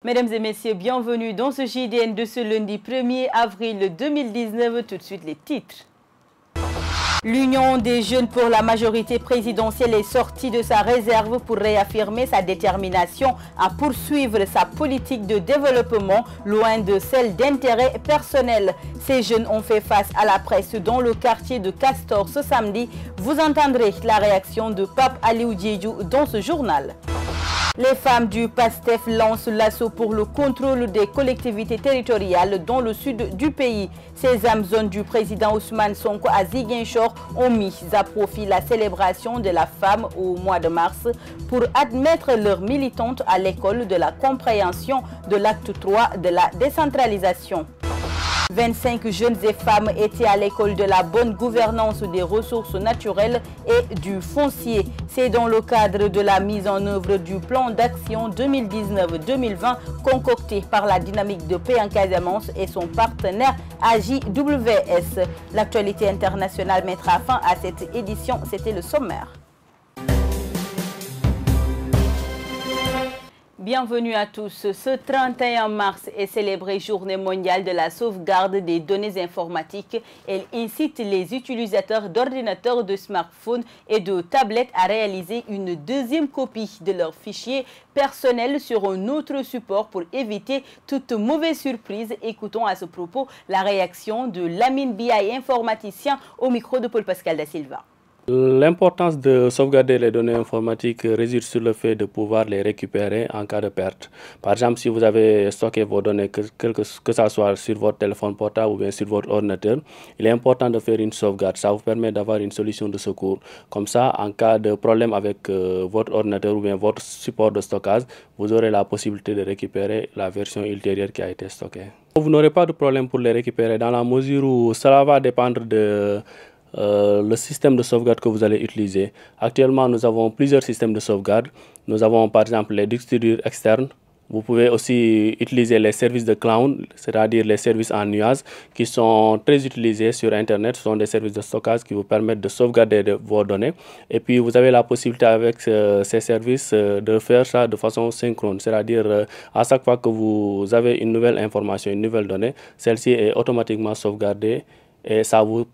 Mesdames et messieurs, bienvenue dans ce JDN de ce lundi 1er avril 2019. Tout de suite les titres. L'Union des jeunes pour la majorité présidentielle est sortie de sa réserve pour réaffirmer sa détermination à poursuivre sa politique de développement loin de celle d'intérêt personnel. Ces jeunes ont fait face à la presse dans le quartier de Castor ce samedi. Vous entendrez la réaction de Pape Aliou Diédhiou dans ce journal. Les femmes du PASTEF lancent l'assaut pour le contrôle des collectivités territoriales dans le sud du pays. Ces âmes zones du président Ousmane Sonko à Ziguinchor ont mis à profit la célébration de la femme au mois de mars pour admettre leurs militantes à l'école de la compréhension de l'acte 3 de la décentralisation. 25 jeunes et femmes étaient à l'école de la bonne gouvernance des ressources naturelles et du foncier. C'est dans le cadre de la mise en œuvre du plan d'action 2019-2020 concocté par la dynamique de paix en Casamance et son partenaire AJWS. L'actualité internationale mettra fin à cette édition. C'était le sommaire. Bienvenue à tous. Ce 31 mars est célébrée Journée mondiale de la sauvegarde des données informatiques. Elle incite les utilisateurs d'ordinateurs, de smartphones et de tablettes à réaliser une deuxième copie de leurs fichiers personnels sur un autre support pour éviter toute mauvaise surprise. Écoutons à ce propos la réaction de Lamine Biaye, informaticien, au micro de Paul Pascal da Silva. L'importance de sauvegarder les données informatiques réside sur le fait de pouvoir les récupérer en cas de perte. Par exemple, si vous avez stocké vos données, que ce soit sur votre téléphone portable ou bien sur votre ordinateur, il est important de faire une sauvegarde. Ça vous permet d'avoir une solution de secours. Comme ça, en cas de problème avec votre ordinateur ou bien votre support de stockage, vous aurez la possibilité de récupérer la version ultérieure qui a été stockée. Vous n'aurez pas de problème pour les récupérer dans la mesure où cela va dépendre de le système de sauvegarde que vous allez utiliser. Actuellement, nous avons plusieurs systèmes de sauvegarde. Nous avons par exemple les disques durs externes. Vous pouvez aussi utiliser les services de cloud, c'est-à-dire les services en nuage, qui sont très utilisés sur Internet. Ce sont des services de stockage qui vous permettent de sauvegarder vos données. Et puis, vous avez la possibilité avec ces services de faire ça de façon synchrone, c'est-à-dire à chaque fois que vous avez une nouvelle information, une nouvelle donnée, celle-ci est automatiquement sauvegardée. Et ça vous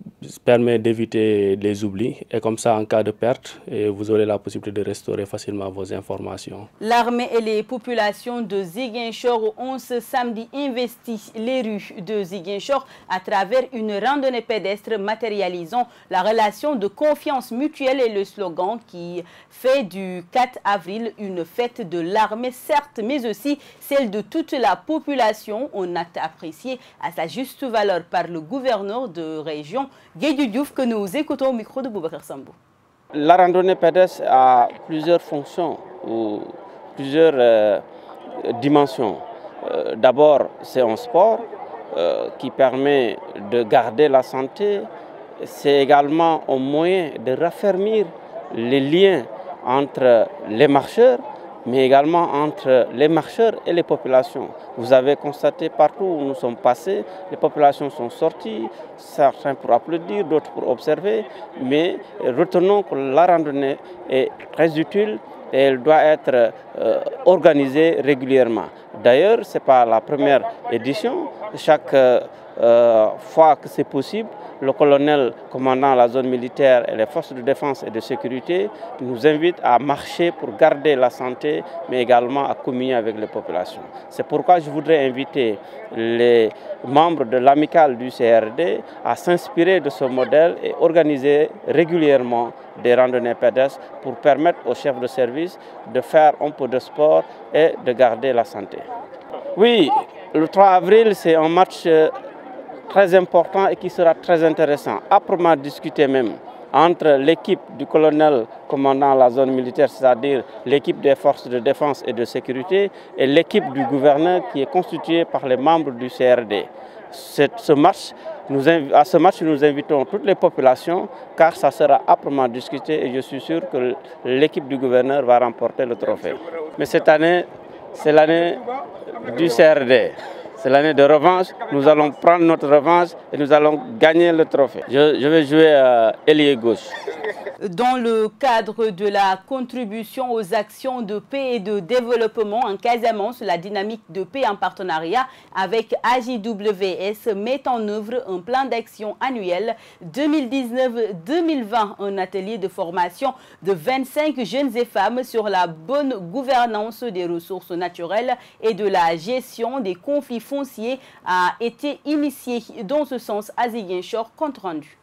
permet d'éviter les oublis. Et comme ça, en cas de perte, vous aurez la possibilité de restaurer facilement vos informations. L'armée et les populations de Ziguinchor ont ce samedi investi les rues de Ziguinchor à travers une randonnée pédestre matérialisant la relation de confiance mutuelle et le slogan qui fait du 4 avril une fête de l'armée, certes, mais aussi celle de toute la population. Un acte apprécié à sa juste valeur par le gouverneur de région, Diédhiou Diouf, que nous écoutons au micro de Boubacar Sambou. La randonnée pédestre a plusieurs fonctions ou plusieurs dimensions. D'abord, c'est un sport qui permet de garder la santé. C'est également un moyen de raffermir les liens entre les marcheurs, mais également entre les marcheurs et les populations. Vous avez constaté partout où nous sommes passés, les populations sont sorties, certains pour applaudir, d'autres pour observer, mais retenons que la randonnée est très utile et elle doit être organisée régulièrement. D'ailleurs, ce n'est pas la première édition. Chaque fois que c'est possible, le colonel commandant la zone militaire et les forces de défense et de sécurité nous invite à marcher pour garder la santé, mais également à communier avec les populations. C'est pourquoi je voudrais inviter les membres de l'amicale du CRD à s'inspirer de ce modèle et organiser régulièrement des randonnées pédestres pour permettre aux chefs de service de faire un peu de sport et de garder la santé. Oui, le 3 avril, c'est un match très important et qui sera très intéressant, âprement discuté même, entre l'équipe du colonel commandant la zone militaire, c'est-à-dire l'équipe des forces de défense et de sécurité, et l'équipe du gouverneur qui est constituée par les membres du CRD. À ce match, nous invitons toutes les populations car ça sera âprement discuté et je suis sûr que l'équipe du gouverneur va remporter le trophée. Mais cette année, c'est l'année du CRD. C'est l'année de revanche. Nous allons prendre notre revanche et nous allons gagner le trophée. Je vais jouer ailier gauche. Dans le cadre de la contribution aux actions de paix et de développement en Casamance, la dynamique de paix en partenariat avec AJWS met en œuvre un plan d'action annuel 2019-2020, un atelier de formation de 25 jeunes et femmes sur la bonne gouvernance des ressources naturelles et de la gestion des conflits fonciers a été initié. Dans ce sens, à Ziguinchor, compte rendu.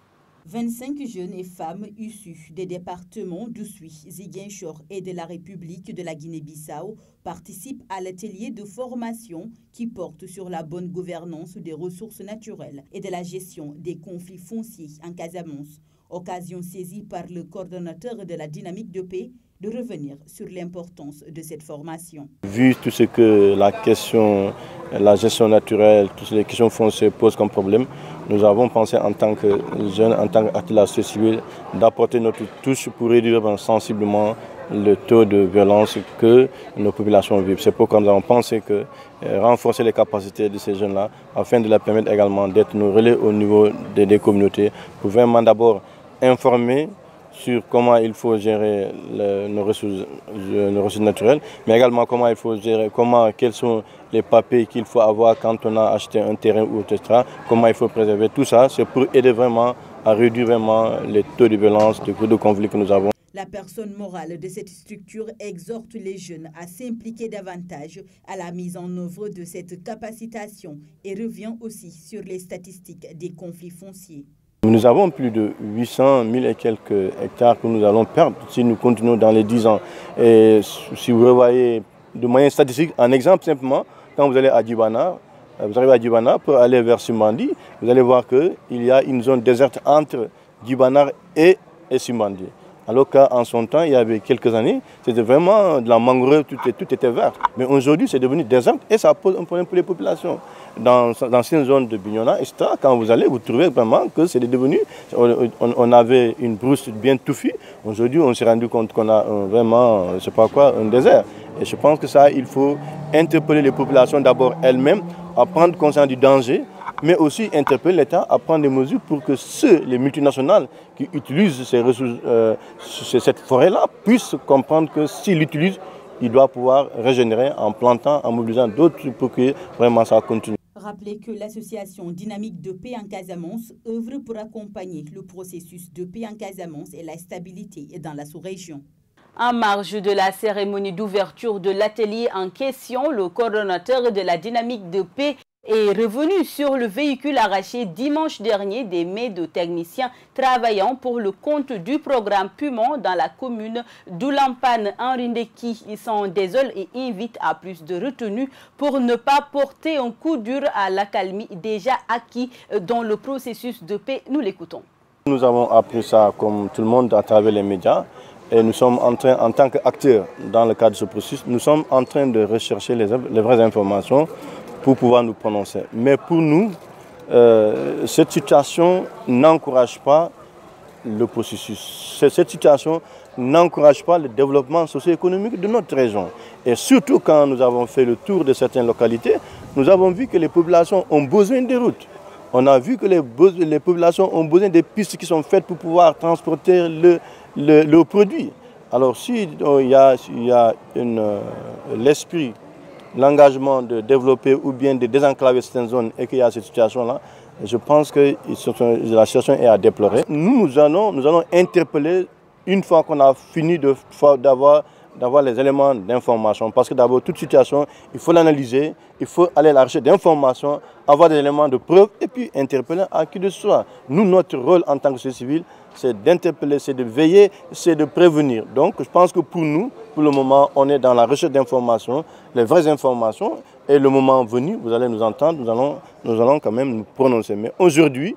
25 jeunes et femmes issus des départements d'Oussouye, Ziguinchor et de la République de la Guinée-Bissau participent à l'atelier de formation qui porte sur la bonne gouvernance des ressources naturelles et de la gestion des conflits fonciers en Casamance. Occasion saisie par le coordonnateur de la dynamique de paix de revenir sur l'importance de cette formation. Vu tout ce que la gestion naturelle, toutes les questions foncières posent comme problème, nous avons pensé en tant que jeunes, en tant qu'acteurs de la société civile, d'apporter notre touche pour réduire sensiblement le taux de violence que nos populations vivent. C'est pourquoi nous avons pensé que renforcer les capacités de ces jeunes-là, afin de leur permettre également d'être nos relais au niveau des communautés, pour vraiment d'abord informer sur comment il faut gérer nos ressources naturelles, mais également comment il faut gérer, quels sont les papiers qu'il faut avoir quand on a acheté un terrain ou etc. Comment il faut préserver tout ça, c'est pour aider vraiment à réduire vraiment les taux de violence, de conflits que nous avons. La personne morale de cette structure exhorte les jeunes à s'impliquer davantage à la mise en œuvre de cette capacitation et revient aussi sur les statistiques des conflits fonciers. Nous avons plus de 800 000 et quelques hectares que nous allons perdre si nous continuons dans les 10 ans. Et si vous revoyez de manière statistique, un exemple simplement, quand vous allez à Djibana, vous arrivez à Djibana pour aller vers Simbandi, vous allez voir qu'il y a une zone déserte entre Djibana et Simbandi. Alors qu'en son temps, il y avait quelques années, c'était vraiment de la mangrove, tout était vert. Mais aujourd'hui, c'est devenu désert et ça pose un problème pour les populations. Dans l'ancienne zone de Bignona, etc., quand vous allez, vous trouvez vraiment que c'est devenu... On avait une brousse bien touffue. Aujourd'hui, on s'est rendu compte qu'on a vraiment, je ne sais pas quoi, un désert. Et je pense que ça, il faut interpeller les populations d'abord elles-mêmes, à prendre conscience du danger, mais aussi interpeller l'État à prendre des mesures pour que les multinationales qui utilisent ces ressources, cette forêt-là, puissent comprendre que s'ils l'utilisent, ils doivent pouvoir régénérer en plantant, en mobilisant d'autres pour que vraiment ça continue. Rappelez que l'association Dynamique de paix en Casamance œuvre pour accompagner le processus de paix en Casamance et la stabilité dans la sous-région. En marge de la cérémonie d'ouverture de l'atelier en question, le coordonnateur de la Dynamique de paix est revenu sur le véhicule arraché dimanche dernier des mains de techniciens travaillant pour le compte du programme Pumon dans la commune d'Oulampan en Rindeki. Ils s'en désolent et invitent à plus de retenue pour ne pas porter un coup dur à l'accalmie déjà acquis dans le processus de paix. Nous l'écoutons. Nous avons appris ça comme tout le monde à travers les médias. Et nous sommes en train, en tant qu'acteurs dans le cadre de ce processus, nous sommes en train de rechercher les vraies informations pour pouvoir nous prononcer. Mais pour nous, cette situation n'encourage pas le processus. Cette situation n'encourage pas le développement socio-économique de notre région. Et surtout quand nous avons fait le tour de certaines localités, nous avons vu que les populations ont besoin de routes. On a vu que les populations ont besoin des pistes qui sont faites pour pouvoir transporter le produit. Alors s'il y a l'esprit, l'engagement de développer ou bien de désenclaver certaines zones et qu'il y a cette situation-là, je pense que la situation est à déplorer. Nous allons interpeller une fois qu'on a fini d'avoir les éléments d'information. Parce que d'abord, toute situation, il faut l'analyser, il faut aller à la recherche d'informations, avoir des éléments de preuve et puis interpeller à qui de soit. Nous, notre rôle en tant que société civile, c'est d'interpeller, c'est de veiller, c'est de prévenir. Donc je pense que pour nous, pour le moment, on est dans la recherche d'informations, les vraies informations. Et le moment venu, vous allez nous entendre, nous allons quand même nous prononcer. Mais aujourd'hui,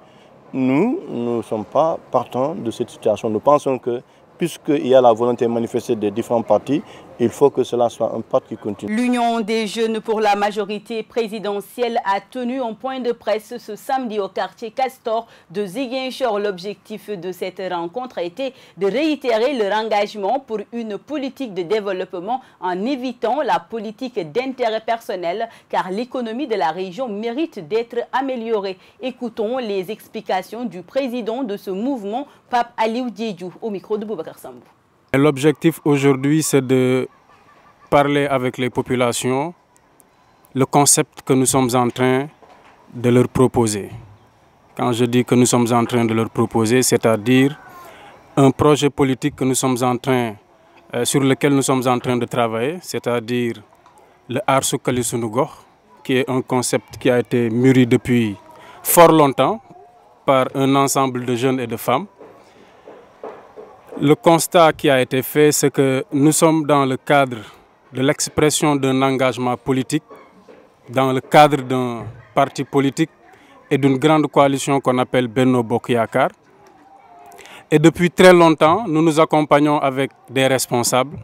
nous ne sommes pas partants de cette situation. Nous pensons que puisqu'il y a la volonté manifestée des différents partis, Il faut que cela soit un pas qui continue. L'Union des jeunes pour la majorité présidentielle a tenu un point de presse ce samedi au quartier Castor de Ziguinchor. L'objectif de cette rencontre a été de réitérer leur engagement pour une politique de développement en évitant la politique d'intérêt personnel car l'économie de la région mérite d'être améliorée. Écoutons les explications du président de ce mouvement, Pape Aliou Diédhiou, au micro de Boubacar Sambou. L'objectif aujourd'hui, c'est de parler avec les populations, le concept que nous sommes en train de leur proposer. Quand je dis que nous sommes en train de leur proposer, c'est-à-dire un projet politique que nous sommes en train, sur lequel nous sommes en train de travailler, c'est-à-dire le Aar Suqali Sunu Gox, qui est un concept qui a été mûri depuis fort longtemps par un ensemble de jeunes et de femmes. Le constat qui a été fait, c'est que nous sommes dans le cadre de l'expression d'un engagement politique, dans le cadre d'un parti politique et d'une grande coalition qu'on appelle Benno Bokk Yaakaar. Et depuis très longtemps, nous nous accompagnons avec des responsables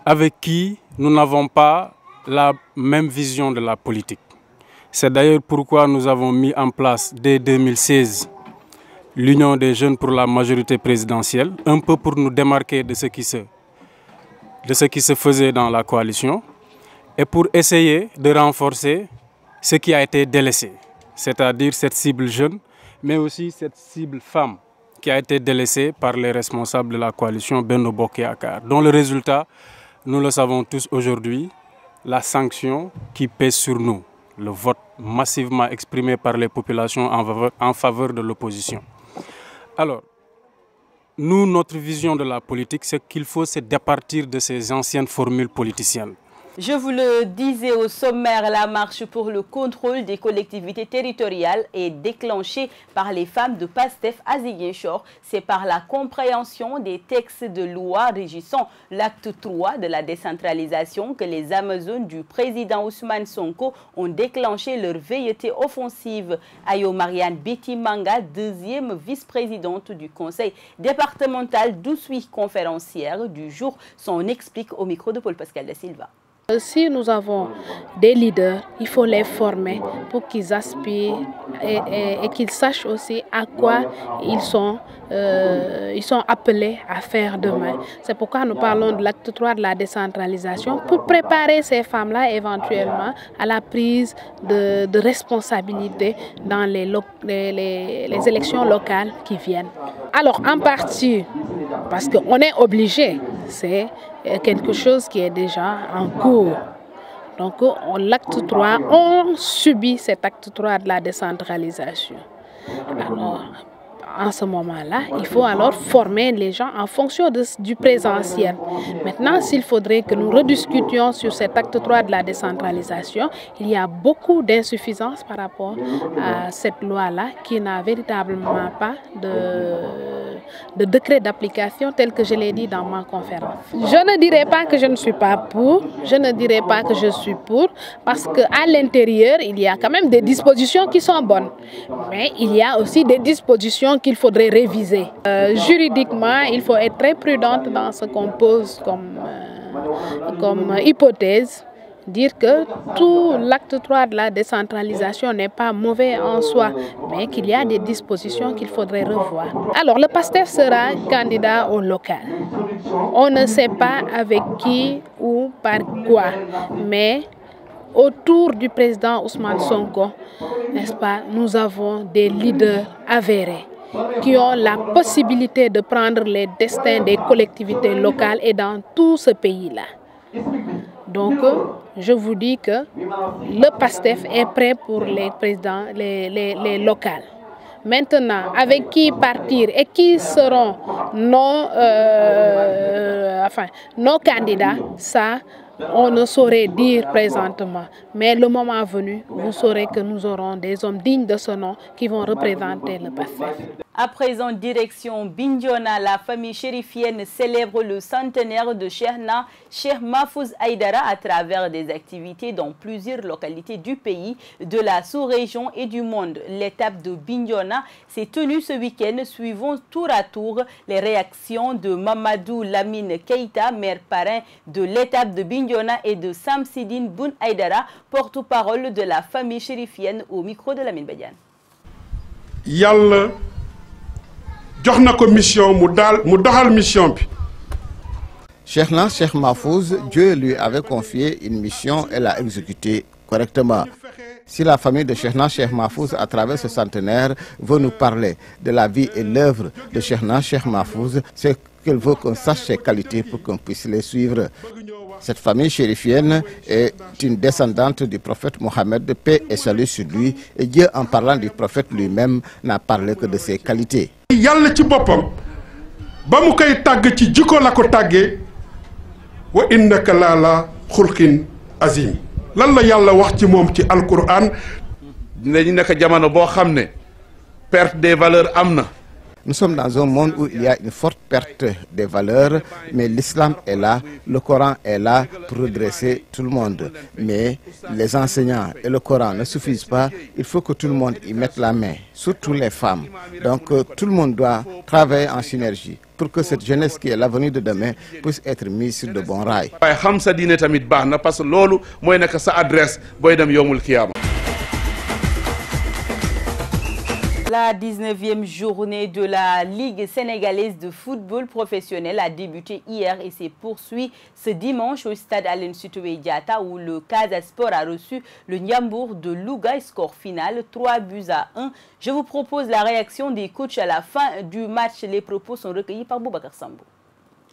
avec qui nous n'avons pas la même vision de la politique. C'est d'ailleurs pourquoi nous avons mis en place dès 2016 l'Union des jeunes pour la majorité présidentielle, un peu pour nous démarquer de ce qui se faisait dans la coalition et pour essayer de renforcer ce qui a été délaissé, c'est-à-dire cette cible jeune, mais aussi cette cible femme qui a été délaissée par les responsables de la coalition Benno Bokk Yaakaar, dont le résultat, nous le savons tous aujourd'hui, la sanction qui pèse sur nous, le vote massivement exprimé par les populations en faveur de l'opposition. Alors, nous, notre vision de la politique, c'est qu'il faut se départir de ces anciennes formules politiciennes. Je vous le disais au sommaire, la marche pour le contrôle des collectivités territoriales est déclenchée par les femmes de PASTEF à Ziguinchor. C'est par la compréhension des textes de loi régissant l'acte 3 de la décentralisation que les Amazones du président Ousmane Sonko ont déclenché leur velléité offensive. Ayo Marianne Betty Manga, deuxième vice-présidente du conseil départemental d'Oussouye, conférencière du jour, s'en explique au micro de Paul Pascal Da Silva. Si nous avons des leaders, il faut les former pour qu'ils aspirent et qu'ils sachent aussi à quoi ils sont appelés à faire demain. C'est pourquoi nous parlons de l'acte 3 de la décentralisation pour préparer ces femmes-là éventuellement à la prise de responsabilité dans les élections locales qui viennent. Alors en partie, parce qu'on est obligé, c'est quelque chose qui est déjà en cours. Donc l'acte 3, on subit cet acte 3 de la décentralisation. Alors, en ce moment-là, il faut alors former les gens en fonction du présentiel. Maintenant, s'il faudrait que nous rediscutions sur cet acte 3 de la décentralisation, il y a beaucoup d'insuffisances par rapport à cette loi-là qui n'a véritablement pas de décret d'application tel que je l'ai dit dans ma conférence. Je ne dirais pas que je ne suis pas pour, je ne dirais pas que je suis pour, parce qu'à l'intérieur, il y a quand même des dispositions qui sont bonnes. Mais il y a aussi des dispositions qu'il faudrait réviser. Juridiquement, il faut être très prudente dans ce qu'on pose comme hypothèse. Dire que tout l'acte 3 de la décentralisation n'est pas mauvais en soi, mais qu'il y a des dispositions qu'il faudrait revoir. Alors, le PASTEF sera candidat au local. On ne sait pas avec qui ou par quoi, mais autour du président Ousmane Sonko, n'est-ce pas, nous avons des leaders avérés qui ont la possibilité de prendre les destins des collectivités locales et dans tout ce pays-là. Donc, je vous dis que le PASTEF est prêt pour les présidents, les locales. Maintenant, avec qui partir et qui seront nos candidats, ça, on ne saurait dire présentement. Mais le moment venu, vous saurez que nous aurons des hommes dignes de ce nom qui vont représenter le PASTEF. À présent, direction Bignona, la famille chérifienne célèbre le centenaire de Cheikh Mahfouz Aïdara à travers des activités dans plusieurs localités du pays, de la sous-région et du monde. L'étape de Bignona s'est tenue ce week-end, suivant tour à tour les réactions de Mamadou Lamine Keïta, maire parrain de l'étape de Bignona, et de Samsidine Boun Aïdara, porte-parole de la famille chérifienne, au micro de Lamine Badiane. Yalla jox na ko mission mu doxal mission bi. Cheikh Mahfouz, Dieu lui avait confié une mission et l'a exécutée correctement. Si la famille de Cheikh Mahfouz, à travers ce centenaire, veut nous parler de la vie et l'œuvre de Cheikh Mahfouz, c'est qu'elle veut qu'on sache ses qualités pour qu'on puisse les suivre. Cette famille chérifienne est une descendante du prophète Mohammed, de paix et salut sur lui, et Dieu, en parlant du prophète lui-même, n'a parlé que de ses qualités. Yalla ci bopam ba mu koy tagg ci jikko la ko taggé wa innaka la khulqin azim. Lan la Yalla wax ci mom ci alquran. Dinañu nek jamono bo xamné perte des valeurs amna. Nous sommes dans un monde où il y a une forte perte des valeurs, mais l'islam est là, le Coran est là pour redresser tout le monde. Mais les enseignants et le Coran ne suffisent pas, il faut que tout le monde y mette la main, surtout les femmes. Donc tout le monde doit travailler en synergie pour que cette jeunesse qui est l'avenir de demain puisse être mise sur de bons rails. Xam sa diine tamit baax na parce que lolu moy nek sa adresse boy dem yomul kiyama. La 19e journée de la Ligue sénégalaise de football professionnel a débuté hier et s'est poursuit ce dimanche au stade Aline Sitoé Diatta, où le Casa Sport a reçu le Ndiambour de Louga. Score final 3-1. Je vous propose la réaction des coachs à la fin du match. Les propos sont recueillis par Boubacar Sambou.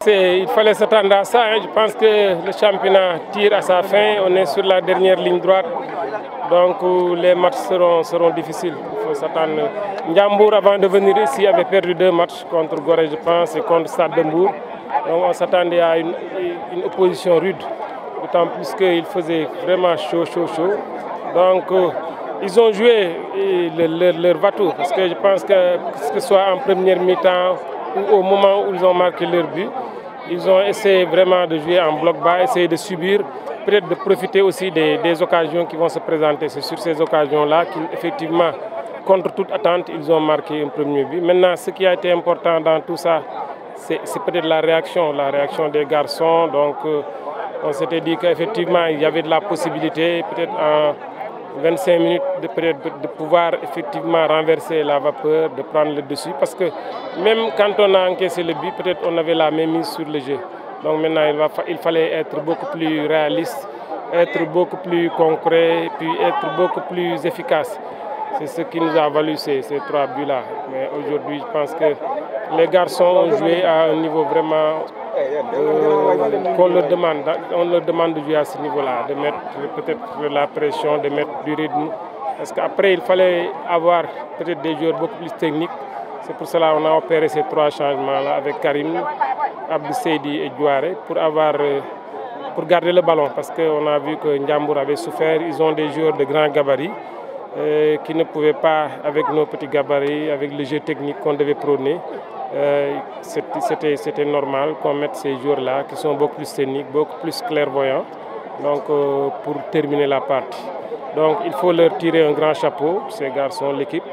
Il fallait s'attendre à ça. Je pense que le championnat tire à sa fin. On est sur la dernière ligne droite. Donc les matchs seront difficiles. Il faut s'attendre. Ndiambour, avant de venir ici, avait perdu 2 matchs contre Gorée, je pense, et contre Stade de Mbour. Donc on s'attendait à une opposition rude. D'autant plus qu'il faisait vraiment chaud. Donc ils ont joué leur va-tout. Parce que je pense que ce soit en première mi-temps ou au moment où ils ont marqué leur but, ils ont essayé vraiment de jouer en bloc bas, essayer de subir, peut-être de profiter aussi des occasions qui vont se présenter. C'est sur ces occasions-là qu'effectivement, contre toute attente, ils ont marqué un premier but. Maintenant, ce qui a été important dans tout ça, c'est peut-être la réaction des garçons. Donc, on s'était dit qu'effectivement, il y avait de la possibilité, peut-être en 25 minutes, de pouvoir effectivement renverser la vapeur, de prendre le dessus. Parce que même quand on a encaissé le but, peut-être on avait la même mise sur le jeu. Donc maintenant, il fallait être beaucoup plus réaliste, être beaucoup plus concret, puis être beaucoup plus efficace. C'est ce qui nous a valu ces 3 buts-là. Mais aujourd'hui, je pense que les garçons ont joué à un niveau vraiment qu'on leur demande. On leur demande de jouer à ce niveau-là, de mettre peut-être la pression, de mettre du rythme. Parce qu'après, il fallait avoir peut-être des joueurs beaucoup plus techniques. C'est pour cela qu'on a opéré ces 3 changements-là avec Karim, Abdou Seydi et Douaré pour garder le ballon. Parce qu'on a vu que Ndiambour avait souffert. Ils ont des joueurs de grands gabarits qui ne pouvaient pas, avec nos petits gabarits, avec le jeu technique qu'on devait prôner. C'était normal qu'on mette ces joueurs-là qui sont beaucoup plus techniques, beaucoup plus clairvoyants, donc, pour terminer la partie. Donc il faut leur tirer un grand chapeau, ces garçons, l'équipe.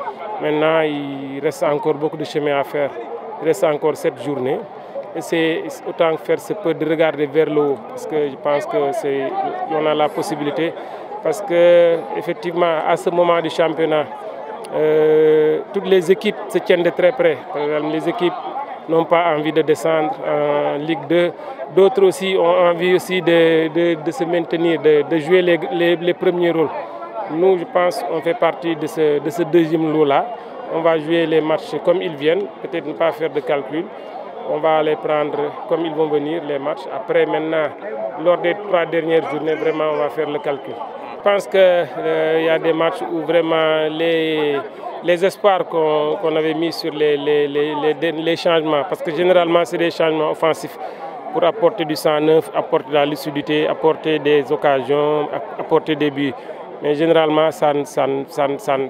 Maintenant, il reste encore beaucoup de chemin à faire. Il reste encore 7 journées. Et c'est autant faire ce peu de regarder vers le haut, parce que je pense qu'on a la possibilité. Parce qu'effectivement, à ce moment du championnat, toutes les équipes se tiennent de très près. Par exemple, les équipes n'ont pas envie de descendre en Ligue 2. D'autres aussi ont envie aussi de se maintenir, de jouer les premiers rôles. Nous, je pense qu'on fait partie de ce deuxième lot-là. On va jouer les matchs comme ils viennent, peut-être ne pas faire de calcul. On va les prendre comme ils vont venir, les matchs. Après, maintenant, lors des 3 dernières journées, vraiment, on va faire le calcul. Je pense qu'il y a des matchs où vraiment les espoirs qu'on avait mis sur les changements, parce que généralement c'est des changements offensifs pour apporter du sang neuf, apporter de la lucidité, apporter des occasions, apporter des buts. Mais généralement,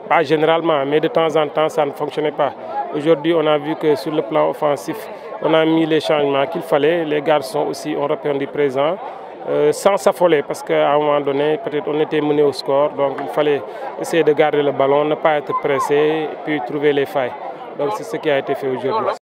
pas généralement, mais de temps en temps, ça ne fonctionnait pas. Aujourd'hui, on a vu que sur le plan offensif, on a mis les changements qu'il fallait. Les garçons aussi ont répondu présent, sans s'affoler, parce qu'à un moment donné, peut-être on était mené au score. Donc il fallait essayer de garder le ballon, ne pas être pressé, puis trouver les failles. Donc c'est ce qui a été fait aujourd'hui.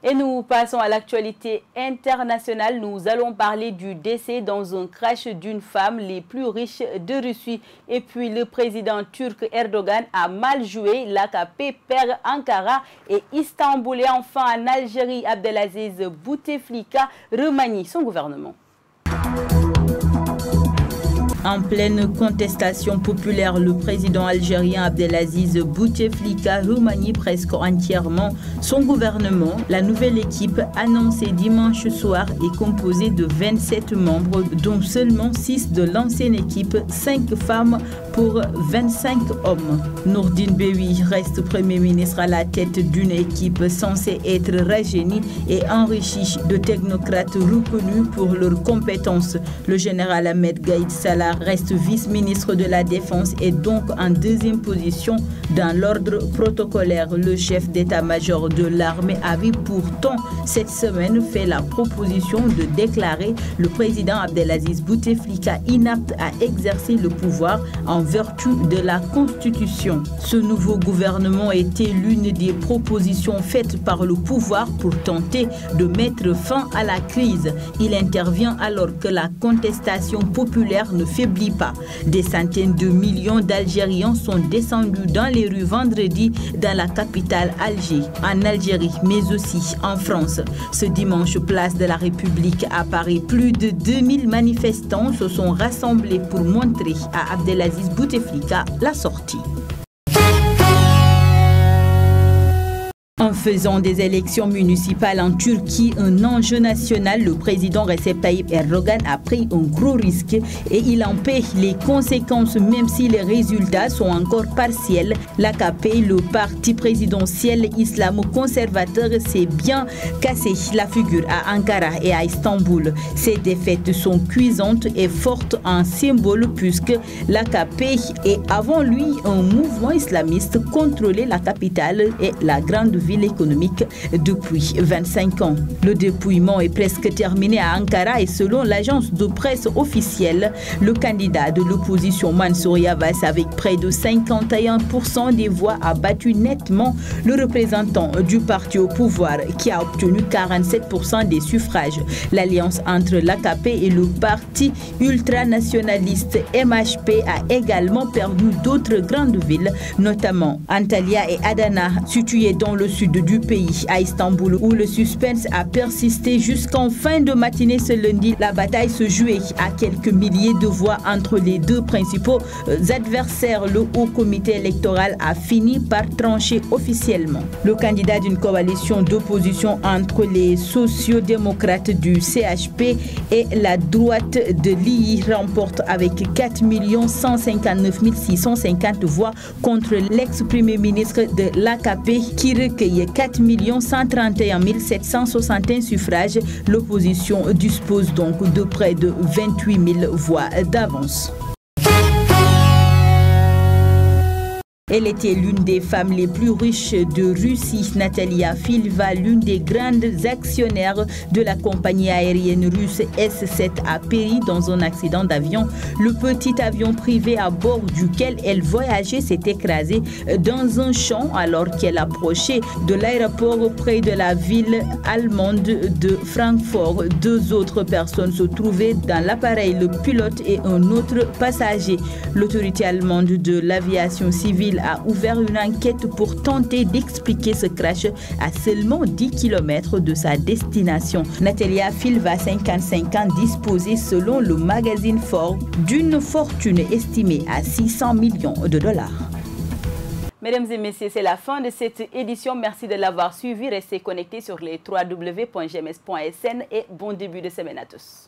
Et nous passons à l'actualité internationale. Nous allons parler du décès dans un crash d'une femme les plus riches de Russie. Et puis le président turc Erdogan a mal joué. L'AKP perd Ankara et Istanbul. Et enfin en Algérie, Abdelaziz Bouteflika remanie son gouvernement. En pleine contestation populaire, le président algérien Abdelaziz Bouteflika remanie presque entièrement son gouvernement. La nouvelle équipe annoncée dimanche soir est composée de 27 membres, dont seulement 6 de l'ancienne équipe, 5 femmes pour 25 hommes. Nourdine Bewi reste Premier ministre à la tête d'une équipe censée être rajeunie et enrichie de technocrates reconnus pour leurs compétences. Le général Ahmed Gaïd Salah reste vice-ministre de la Défense et donc en deuxième position dans l'ordre protocolaire. Le chef d'état-major de l'armée avait pourtant cette semaine fait la proposition de déclarer le président Abdelaziz Bouteflika inapte à exercer le pouvoir en vertu de la Constitution. Ce nouveau gouvernement était l'une des propositions faites par le pouvoir pour tenter de mettre fin à la crise. Il intervient alors que la contestation populaire ne faiblit pas. Des centaines de millions d'Algériens sont descendus dans les rues vendredi dans la capitale Alger, en Algérie, mais aussi en France. Ce dimanche, place de la République à Paris, plus de 2000 manifestants se sont rassemblés pour montrer à Abdelaziz Bouteflika la sortie. En faisant des élections municipales en Turquie un enjeu national, le président Recep Tayyip Erdogan a pris un gros risque et il en paie les conséquences même si les résultats sont encore partiels. L'AKP, le parti présidentiel islamo-conservateur, s'est bien cassé la figure à Ankara et à Istanbul. Ces défaites sont cuisantes et fortes en symbole puisque l'AKP est avant lui un mouvement islamiste contrôlait la capitale et la grande ville économique depuis 25 ans. Le dépouillement est presque terminé à Ankara et selon l'agence de presse officielle, le candidat de l'opposition Mansour Yavaş avec près de 51% des voix a battu nettement le représentant du parti au pouvoir qui a obtenu 47% des suffrages. L'alliance entre l'AKP et le parti ultranationaliste MHP a également perdu d'autres grandes villes, notamment Antalya et Adana, situées dans le sud du pays, à Istanbul, où le suspense a persisté jusqu'en fin de matinée ce lundi. La bataille se jouait à quelques milliers de voix entre les deux principaux adversaires. Le Haut Comité électoral a fini par trancher officiellement. Le candidat d'une coalition d'opposition entre les sociodémocrates du CHP et la droite de l'II remporte avec 4 159 650 voix contre l'ex-premier ministre de l'AKP qui recueille 4 131 761 suffrages. L'opposition dispose donc de près de 28 000 voix d'avance. Elle était l'une des femmes les plus riches de Russie. Natalia Filva, l'une des grandes actionnaires de la compagnie aérienne russe S7, a péri dans un accident d'avion. Le petit avion privé à bord duquel elle voyageait s'est écrasé dans un champ alors qu'elle approchait de l'aéroport près de la ville allemande de Francfort. 2 autres personnes se trouvaient dans l'appareil, le pilote et un autre passager. L'autorité allemande de l'aviation civile a ouvert une enquête pour tenter d'expliquer ce crash à seulement 10 km de sa destination. Natalia Filva, 55 ans, disposait selon le magazine Forbes d'une fortune estimée à 600 millions de dollars. Mesdames et messieurs, c'est la fin de cette édition. Merci de l'avoir suivi. Restez connectés sur les www.gms.sn et bon début de semaine à tous.